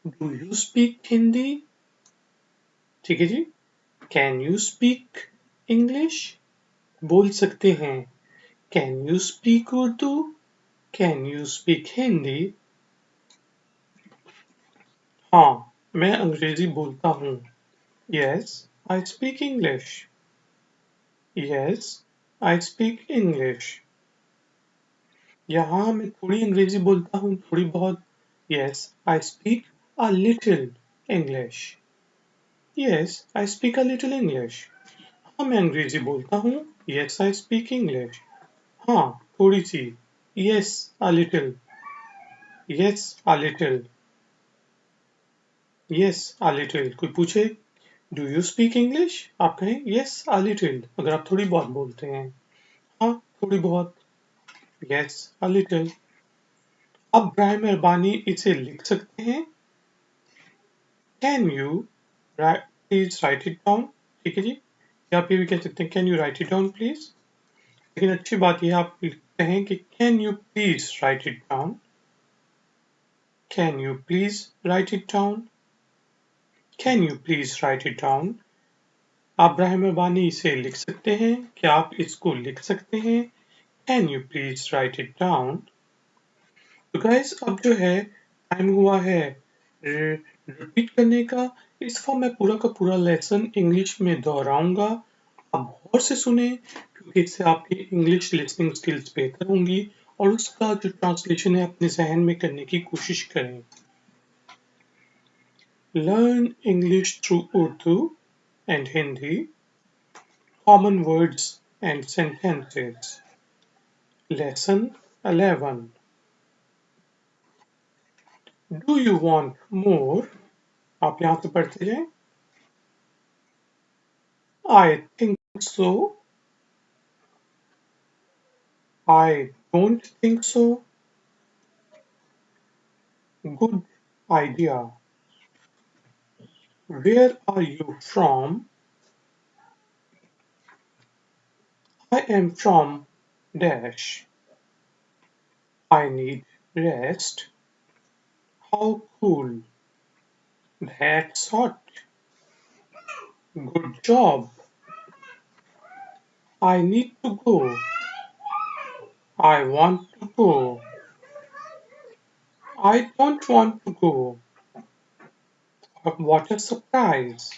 Do you speak Hindi? ठीक है जी। Can you speak English? बोल सकते हैं can you speak Urdu? Can you speak Hindi? हाँ, मैं अंग्रेजी बोलता हूँ। Yes, I speak English. Yes, I speak English. यहाँ मैं थोड़ी अंग्रेजी बोलता हूँ, थोड़ी बहुत। Yes, I speak a little English. Yes, I speak a little English. हाँ, मैं अंग्रेजी बोलता हूँ। Yes, I speak English. हाँ, थोड़ी सी। Yes, a little. Yes, a little. Yes, a little. कोई पूछे डू यू स्पीक इंग्लिश? आप कहें यस, अ लिटिल, अगर आप थोड़ी बहुत बोलते हैं। हाँ, थोड़ी बहुत। Yes, a little. आप बराए मेहरबानी इसे लिख सकते हैं। Can you please right it down? ठीक है जी। या आप ये भी कह सकते हैं can you right it down please? लेकिन अच्छी बात यह आप लिखते हैं कि can you please right it down? Can you please right it down? Can you please right it down? आप बराए मेहरबानी इसे लिख सकते हैं। क्या आप इसको लिख सकते हैं? Can you please right it down? तो गाइस अब जो है टाइम हुआ है रिपीट करने का। इस बार मैं पूरा का पूरा लेसन इंग्लिश में दोहराऊंगा। आप गौर से सुने क्योंकि इससे आपकी इंग्लिश लिसनिंग स्किल्स बेहतर होंगी और उसका जो ट्रांसलेशन है अपने जहन में करने की कोशिश करें। Learn English through Urdu and Hindi. Common words and sentences. Lesson 11. Do you want more? आप यहाँ से पढ़ते जाएं। I think so. I don't think so. Good idea. Where are you from? I am from dash. I need rest. How cool. That's hot. Good job. I need to go. I want to go. I don't want to go. What a surprise.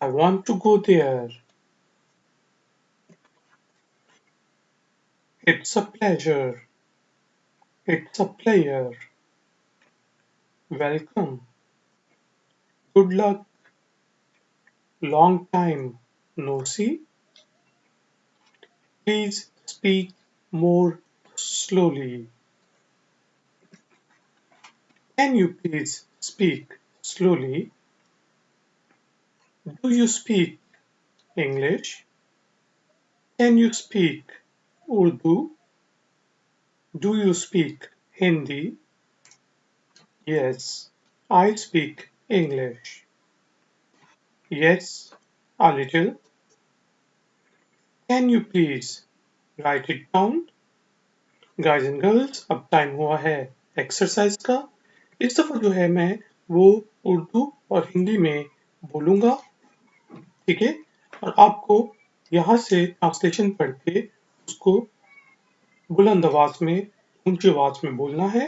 I want to go there. It's a pleasure. It's a player. Welcome. Good luck. Long time no see. Please speak more slowly. Can you please speak slowly? Do you speak English? Can you speak Urdu? Do you speak Hindi? Yes, I speak English. Yes, a little. Can you please write it down? Guys and girls, अब time हुआ है exercise का। इस दफा जो है मैं वो उर्दू और हिंदी में बोलूंगा, ठीक है? और आपको यहाँ से ट्रांसलेशन पढ़ के उसको बुलंद आवाज में, ऊंची आवाज में बोलना है।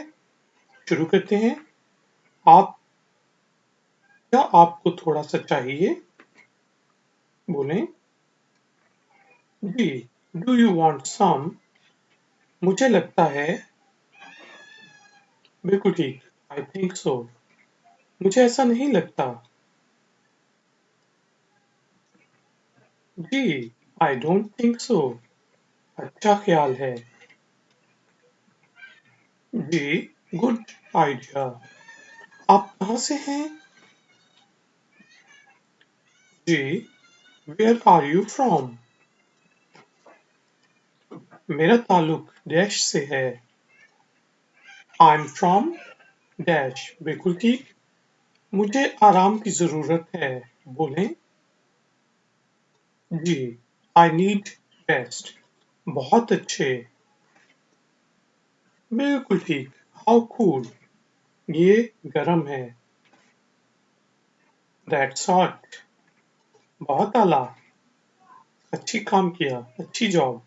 शुरू करते हैं। आप क्या आपको थोड़ा सा चाहिए? बोलें जी। Do you want some? मुझे लगता है। बिल्कुल ठीक। I think so. मुझे ऐसा नहीं लगता। जी। I don't think so. अच्छा ख्याल है। जी। Good idea. आप कहाँ से हैं? जी। Where are you from? मेरा ताल्लुक डैश से है। I am from dash. बिल्कुल ठीक। मुझे आराम की जरूरत है। बोलें जी। I need rest. बहुत अच्छे। बिल्कुल ठीक। How cool. ये गरम है। That's hot. बहुत आला। अच्छी काम किया, अच्छी जॉब।